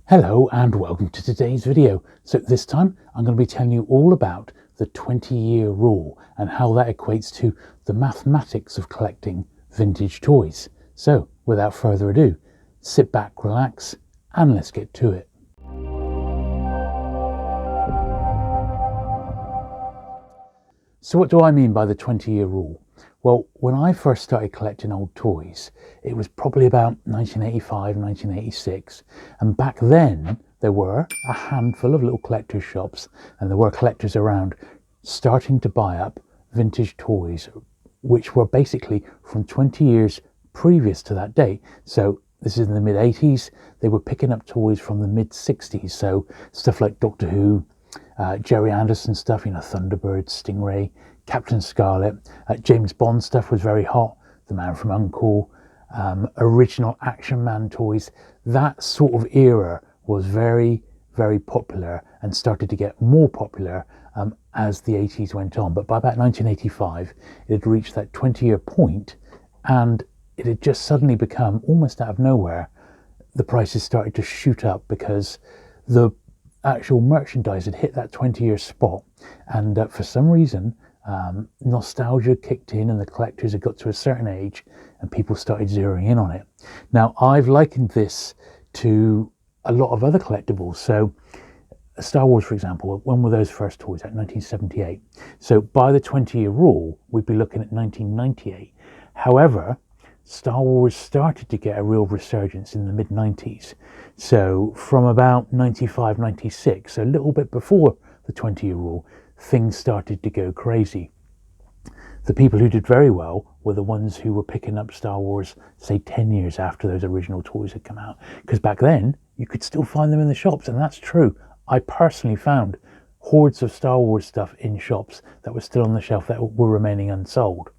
Hello and welcome to today's video. So this time I'm going to be telling you all about the 20-year rule and how that equates to the mathematics of collecting vintage toys. So without further ado, sit back, relax, and let's get to it. So what do I mean by the 20-year rule? Well, when I first started collecting old toys, it was probably about 1985, 1986. And back then, there were a handful of little collectors' shops, and there were collectors around starting to buy up vintage toys, which were basically from 20 years previous to that date. So this is in the mid-80s. They were picking up toys from the mid-60s. So stuff like Doctor Who, Jerry Anderson stuff, Thunderbird, Stingray, Captain Scarlet. James Bond stuff was very hot. The Man from U.N.C.L.E., original Action Man toys. That sort of era was very, very popular and started to get more popular as the 80s went on. But by about 1985, it had reached that 20-year point, and it had just suddenly become, almost out of nowhere, the prices started to shoot up because the actual merchandise had hit that 20-year spot, and for some reason nostalgia kicked in and the collectors had got to a certain age and people started zeroing in on it. Now, I've likened this to a lot of other collectibles. So Star Wars, for example, when were those first toys out? 1978. So by the 20-year rule, we'd be looking at 1998. However, Star Wars started to get a real resurgence in the mid-90s. So from about 95, 96, so a little bit before the 20-year rule, things started to go crazy. The people who did very well were the ones who were picking up Star Wars, say 10 years after those original toys had come out. Because back then, you could still find them in the shops, and that's true. I personally found hordes of Star Wars stuff in shops that were still on the shelf that were remaining unsold.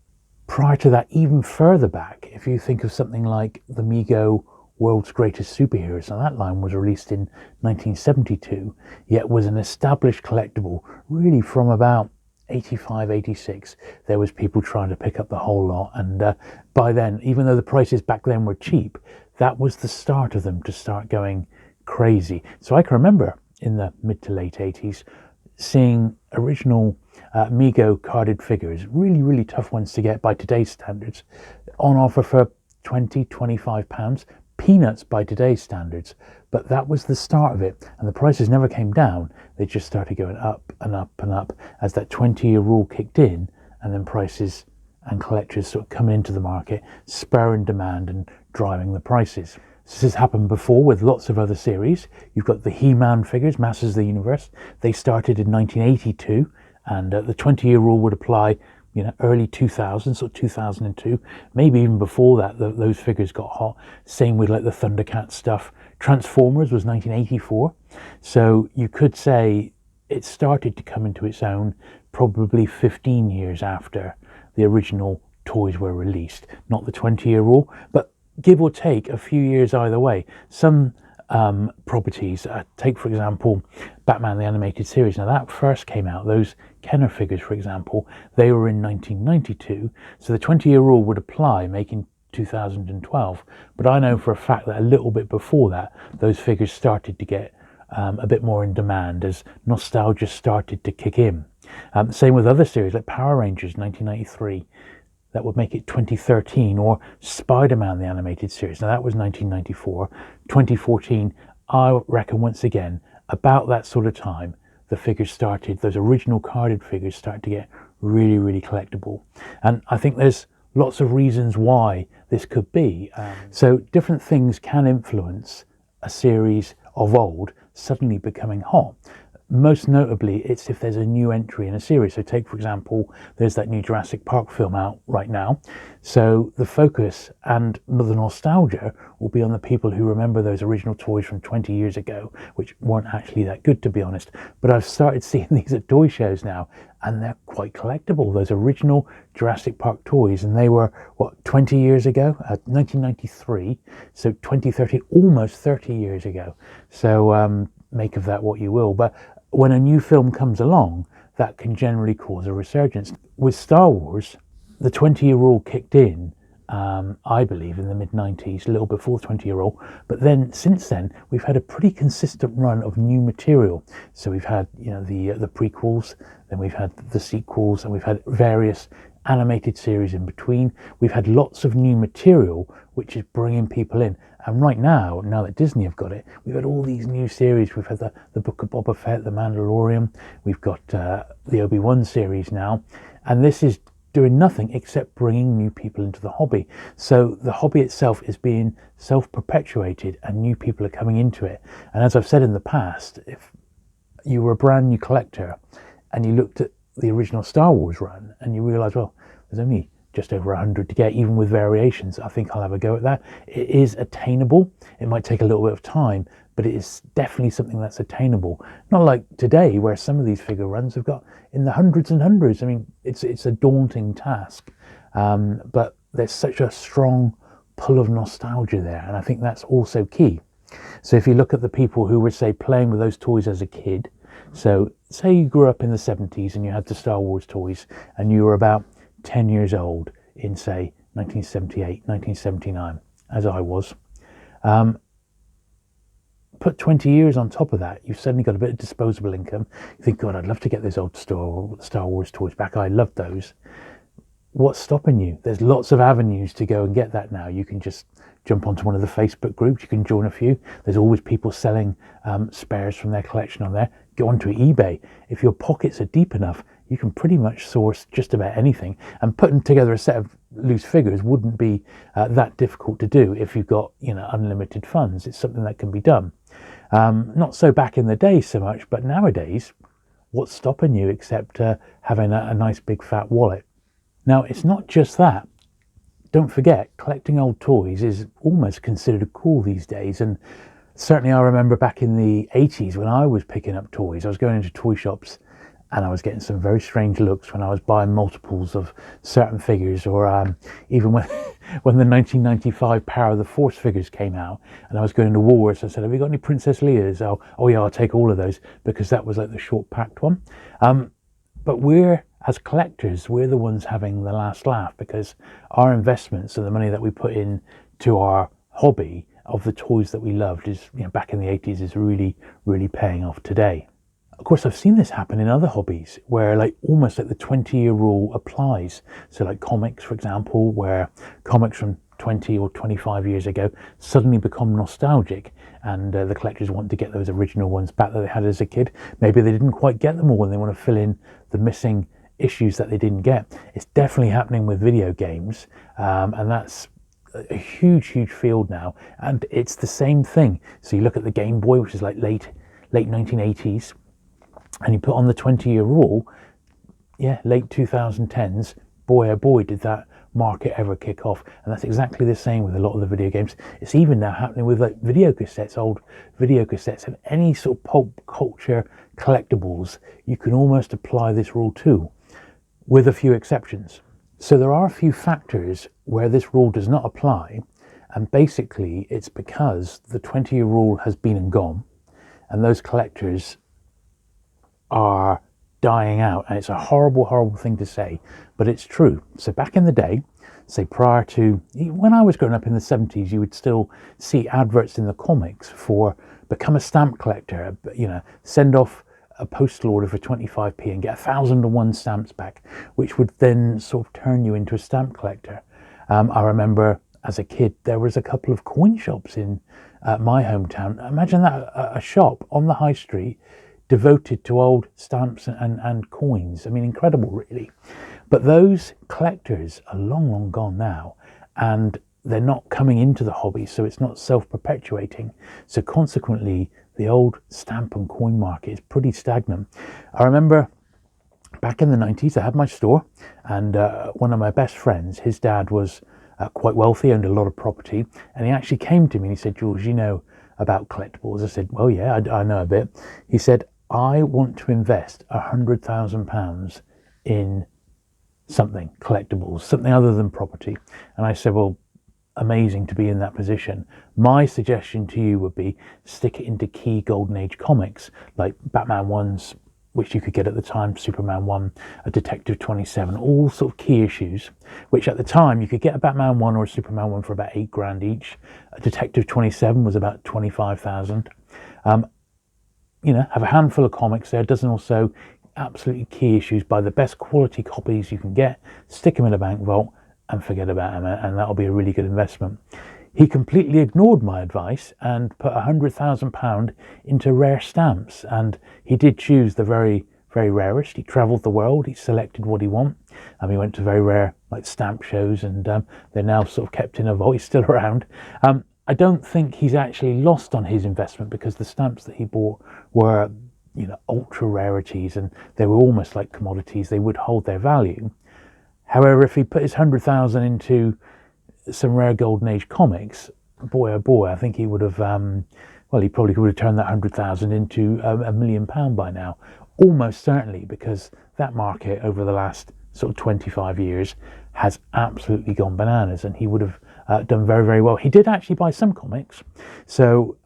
Prior to that, even further back, if you think of something like the Mego World's Greatest Superheroes, now that line was released in 1972, yet was an established collectible really from about 85, 86. There was people trying to pick up the whole lot, and by then, even though the prices back then were cheap, that was the start of them to start going crazy. So I can remember in the mid to late 80s seeing original Mego carded figures, really tough ones to get by today's standards, on offer for 20, 25 pounds, peanuts by today's standards. But that was the start of it, and the prices never came down. They just started going up and up and up as that 20-year rule kicked in, and then prices and collectors sort of coming into the market, spurring demand and driving the prices. This has happened before with lots of other series. You've got the He-Man figures, Masters of the Universe. They started in 1982, and the 20-year rule would apply, early 2000s, or 2002, maybe even before that. Those figures got hot. Same with like the Thundercat stuff. Transformers was 1984, so you could say it started to come into its own probably 15 years after the original toys were released. Not the 20-year rule, but give or take a few years either way. Some properties, take for example Batman the Animated Series. Now that first came out, those Kenner figures for example, they were in 1992, so the 20-year rule would apply, making 2012. But I know for a fact that a little bit before that, those figures started to get a bit more in demand as nostalgia started to kick in. Same with other series like Power Rangers 1993. That would make it 2013, or Spider-Man, the Animated Series. Now that was 1994. 2014, I reckon once again, about that sort of time, the figures started, those original carded figures started to get really collectible. And I think there's lots of reasons why this could be. So different things can influence a series of old suddenly becoming hot. Most notably, it's if there's a new entry in a series. So take, for example, there's that new Jurassic Park film out right now. So the focus and the nostalgia will be on the people who remember those original toys from 20 years ago, which weren't actually that good, to be honest. But I've started seeing these at toy shows now, and they're quite collectible, those original Jurassic Park toys. And they were, 20 years ago? 1993. So 2013, almost 30 years ago. So make of that what you will. But when a new film comes along, that can generally cause a resurgence. With Star Wars, the 20-year rule kicked in I believe, in the mid-90s, a little before 20-year rule. But then, since then, we've had a pretty consistent run of new material. So we've had, the prequels, then we've had the sequels, and we've had various animated series in between. We've had lots of new material, which is bringing people in. And right now that Disney have got it, we've had all these new series. We've had the Book of Boba Fett, The Mandalorian. We've got the Obi-Wan series now. And this is doing nothing except bringing new people into the hobby. So the hobby itself is being self-perpetuated and new people are coming into it. And as I've said in the past, if you were a brand new collector and you looked at the original Star Wars run and you realize, well, there's only just over 100 to get, even with variations, I think I'll have a go at that. It is attainable. It might take a little bit of time, but it is definitely something that's attainable. Not like today, where some of these figure runs have got in the hundreds and hundreds. I mean, it's a daunting task, but there's such a strong pull of nostalgia there, and I think that's also key. So if you look at the people who were, say, playing with those toys as a kid, so say you grew up in the 70s and you had the Star Wars toys, and you were about 10 years old in, say, 1978, 1979, as I was. Put 20 years on top of that, you've suddenly got a bit of disposable income. You think, God, I'd love to get those old Star Wars toys back. I loved those. What's stopping you? There's lots of avenues to go and get that now. You can just jump onto one of the Facebook groups. You can join a few. There's always people selling spares from their collection on there. Go onto eBay. If your pockets are deep enough, you can pretty much source just about anything. And putting together a set of loose figures wouldn't be that difficult to do if you've got unlimited funds. It's something that can be done. Not so back in the day so much, but nowadays, what's stopping you except having a nice big fat wallet? Now, it's not just that. Don't forget, collecting old toys is almost considered cool these days. And certainly I remember back in the 80s when I was picking up toys, I was going into toy shops and I was getting some very strange looks when I was buying multiples of certain figures, or even when the 1995 Power of the Force figures came out and I was going into Woolworths, I said, have you got any Princess Leia's? Oh yeah, I'll take all of those, because that was like the short packed one. But as collectors, we're the ones having the last laugh, because our investments and the money that we put in to our hobby of the toys that we loved is, back in the 80s, is really, really paying off today. Of course, I've seen this happen in other hobbies where almost like the 20-year rule applies. So like comics, for example, where comics from 20 or 25 years ago suddenly become nostalgic, and the collectors want to get those original ones back that they had as a kid. Maybe they didn't quite get them all and they want to fill in the missing issues that they didn't get. It's definitely happening with video games, and that's a huge field now, and it's the same thing. So you look at the Game Boy, which is like late 1980s, and you put on the 20-year rule, late 2010s, boy oh boy did that market ever kick off. And that's exactly the same with a lot of the video games. It's even now happening with video cassettes, old video cassettes, and any sort of pulp culture collectibles. You can almost apply this rule to, with a few exceptions. So there are a few factors where this rule does not apply, and basically it's because the 20-year rule has been and gone, and those collectors are dying out. And it's a horrible thing to say, but it's true. So back in the day, say prior to when I was growing up in the 70s, you would still see adverts in the comics for become a stamp collector, send off a postal order for 25p and get 1,001 stamps back, which would then sort of turn you into a stamp collector. I remember as a kid, there was a couple of coin shops in my hometown. Imagine that, a shop on the high street devoted to old stamps and coins. I mean, incredible, really. But those collectors are long gone now, and they're not coming into the hobby, so it's not self-perpetuating. So consequently, the old stamp and coin market is pretty stagnant. I remember back in the 90s, I had my store, and one of my best friends, his dad was quite wealthy, owned a lot of property, and he actually came to me and he said, Jules, you know about collectibles? I said, well, yeah, I know a bit. He said, I want to invest £100,000 in something, collectibles, something other than property. And I said, well, amazing to be in that position. My suggestion to you would be stick it into key golden age comics like Batman 1's which you could get at the time, Superman 1, a Detective 27, all sort of key issues, which at the time you could get a Batman 1 or a Superman 1 for about £8,000 each. A Detective 27 was about 25,000. Have a handful of comics there, dozen or so absolutely key issues, buy the best quality copies you can get, stick them in a bank vault and forget about them, and that'll be a really good investment. He completely ignored my advice and put £100,000 into rare stamps, and he did choose the very, very rarest. He travelled the world, he selected what he wanted, and he went to very rare stamp shows, and they're now sort of kept in a vault. He's still around. I don't think he's actually lost on his investment, because the stamps that he bought were ultra rarities, and they were almost like commodities. They would hold their value. However, if he put his 100,000 into some rare golden age comics, boy oh boy, I think he would have he probably would have turned that 100,000 into £1 million by now, almost certainly, because that market over the last sort of 25 years has absolutely gone bananas, and he would have done very, very well. He did actually buy some comics. So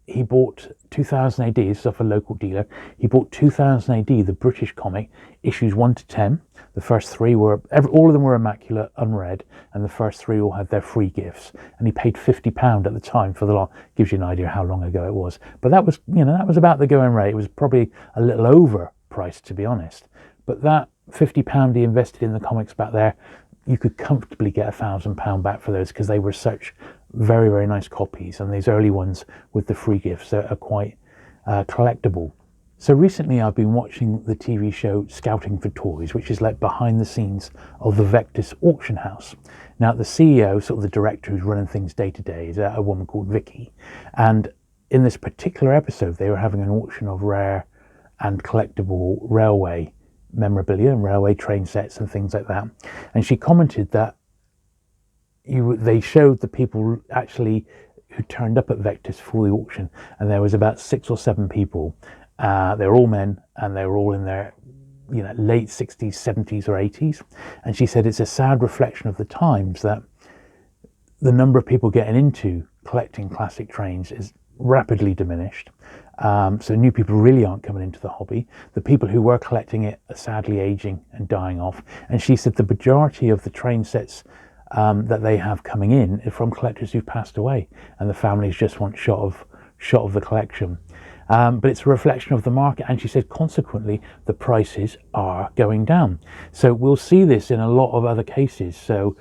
he bought 2000 AD, this is off a local dealer. He bought 2000 AD, the British comic, issues 1 to 10. The first three were, all of them were immaculate, unread, and the first three all had their free gifts. And he paid £50 at the time for the lot. Gives you an idea how long ago it was. But that was, that was about the going rate. It was probably a little overpriced, to be honest. But that £50 he invested in the comics back there, you could comfortably get £1,000 back for those, because they were such very, very nice copies, and these early ones with the free gifts are quite collectible. So recently I've been watching the TV show Scouting for Toys, which is like behind the scenes of the Vectis auction house. Now the CEO, sort of the director who's running things day to day, is a woman called Vicky, and in this particular episode they were having an auction of rare and collectible railway memorabilia and railway train sets and things like that, and she commented that they showed the people actually who turned up at Vectis for the auction, and there was about 6 or 7 people. They were all men, and they were all in their late 60s, 70s or 80s, and she said it's a sad reflection of the times that the number of people getting into collecting classic trains is rapidly diminished. So new people really aren't coming into the hobby. The people who were collecting it are sadly aging and dying off. And she said the majority of the train sets that they have coming in are from collectors who've passed away, and the families just want shot of the collection. But it's a reflection of the market, and she said consequently the prices are going down. So we'll see this in a lot of other cases. So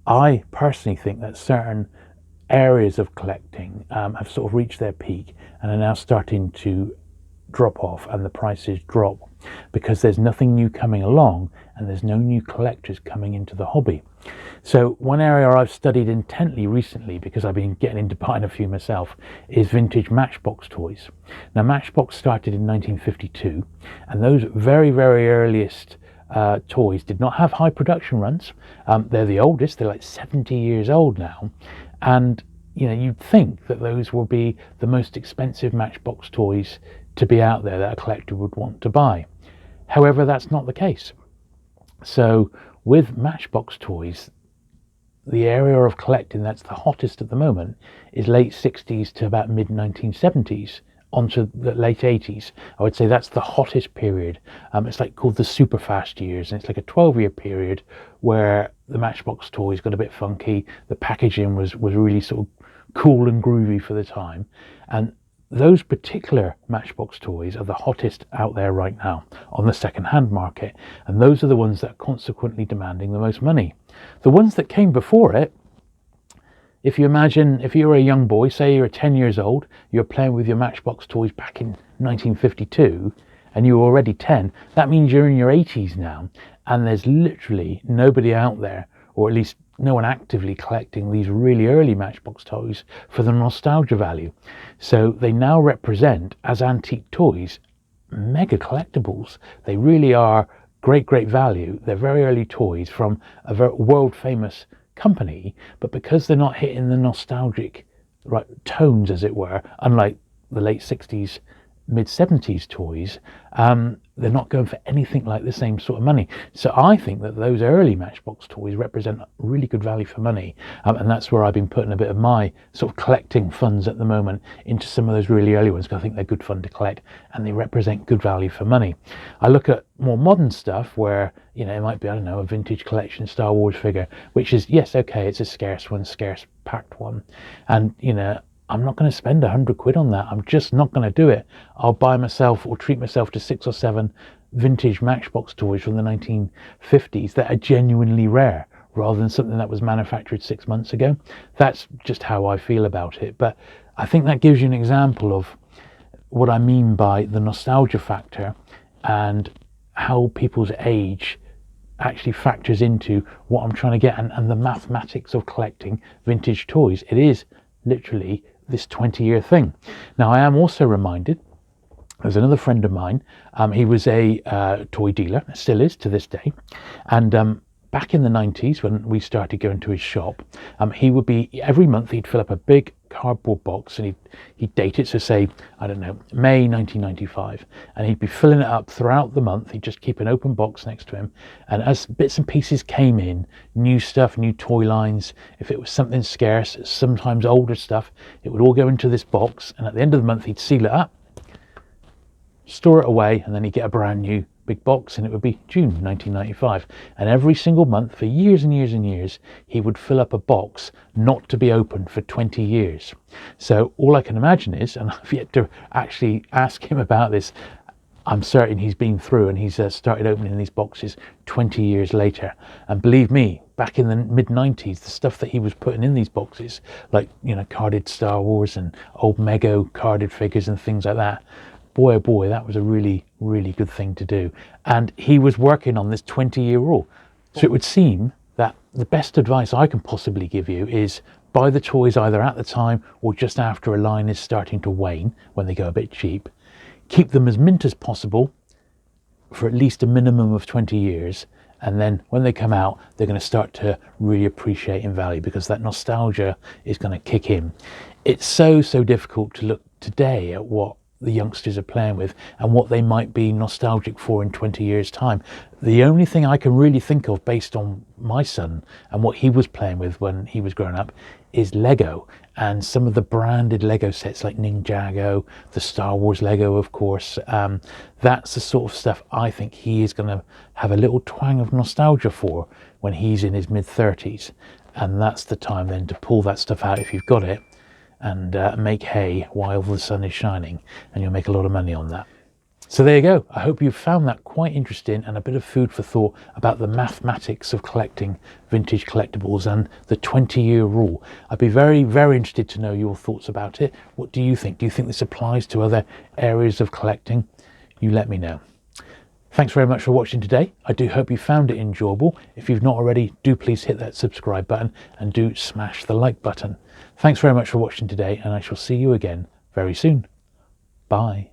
I personally think that certain areas of collecting have sort of reached their peak and are now starting to drop off, and the prices drop because there's nothing new coming along and there's no new collectors coming into the hobby. So one area I've studied intently recently, because I've been getting into buying a few myself, is vintage Matchbox toys. Now Matchbox started in 1952, and those very, very earliest toys did not have high production runs. They're the oldest, they're like 70 years old now, and you'd think that those will be the most expensive Matchbox toys to be out there that a collector would want to buy. However, that's not the case. So with Matchbox toys, the area of collecting that's the hottest at the moment is late 60s to about mid 1970s onto the late 80s. I would say that's the hottest period. It's like called the super fast years, and it's like a 12-year period where the Matchbox toys got a bit funky. The packaging was really sort of cool and groovy for the time, and those particular Matchbox toys are the hottest out there right now on the second-hand market, and those are the ones that are consequently demanding the most money. The ones that came before it, if you imagine, if you're a young boy, say you're 10 years old, you're playing with your Matchbox toys back in 1952, and you were already 10, that means you're in your 80s now, and there's literally nobody out there, or at least no one actively collecting these really early Matchbox toys for the nostalgia value. So they now represent, as antique toys, mega collectibles. They really are great, great value. They're very early toys from a very world famous company, but because they're not hitting the nostalgic tones, as it were, unlike the late 60s, mid 70s toys, they're not going for anything like the same sort of money. So I think that those early Matchbox toys represent really good value for money. And that's where I've been putting a bit of my sort of collecting funds at the moment into some of those really early ones, because I think they're good fun to collect and they represent good value for money. I look at more modern stuff where, you know, it might be, I don't know, a vintage collection Star Wars figure, which is, yes, okay, it's a scarce one, scarce packed one. And, you know, I'm not going to spend £100 on that. I'm just not going to do it. I'll buy myself or treat myself to 6 or 7 vintage Matchbox toys from the 1950s that are genuinely rare, rather than something that was manufactured 6 months ago. That's just how I feel about it. But I think that gives you an example of what I mean by the nostalgia factor and how people's age actually factors into what I'm trying to get, and the mathematics of collecting vintage toys. It is literally this 20-year thing. Now, I am also reminded, there's another friend of mine, he was a toy dealer, still is to this day, and back in the 90s when we started going to his shop, he would be, every month he'd fill up a big cardboard box and he'd date it, so say, I don't know, May 1995, and he'd be filling it up throughout the month. He'd just keep an open box next to him, and as bits and pieces came in, new stuff, new toy lines, if it was something scarce, sometimes older stuff, it would all go into this box, and at the end of the month he'd seal it up, store it away, and then he'd get a brand new big box, and it would be June 1995. And every single month for years and years and years, he would fill up a box not to be opened for 20 years. So all I can imagine is, and I've yet to actually ask him about this, I'm certain he's been through and he's started opening these boxes 20 years later. And believe me, back in the mid-90s, the stuff that he was putting in these boxes, like, you know, carded Star Wars and old Mego carded figures and things like that, boy, oh boy, that was a really, really good thing to do. And he was working on this 20-year rule. So it would seem that the best advice I can possibly give you is buy the toys either at the time or just after a line is starting to wane, when they go a bit cheap. Keep them as mint as possible for at least a minimum of 20 years. And then when they come out, they're going to start to really appreciate in value, because that nostalgia is going to kick in. It's so difficult to look today at what the youngsters are playing with and what they might be nostalgic for in 20 years time. The only thing I can really think of based on my son and what he was playing with when he was growing up is Lego, and some of the branded Lego sets like Ninjago, the Star Wars Lego, of course. That's the sort of stuff I think he is going to have a little twang of nostalgia for when he's in his mid-30s, and that's the time then to pull that stuff out if you've got it, and make hay while the sun is shining, and you'll make a lot of money on that. So there you go. I hope you found that quite interesting and a bit of food for thought about the mathematics of collecting vintage collectibles and the 20-year rule. I'd be very, very interested to know your thoughts about it. What do you think? Do you think this applies to other areas of collecting? You let me know. Thanks very much for watching today. I do hope you found it enjoyable. If you've not already, do please hit that subscribe button and do smash the like button. Thanks very much for watching today, and I shall see you again very soon. Bye.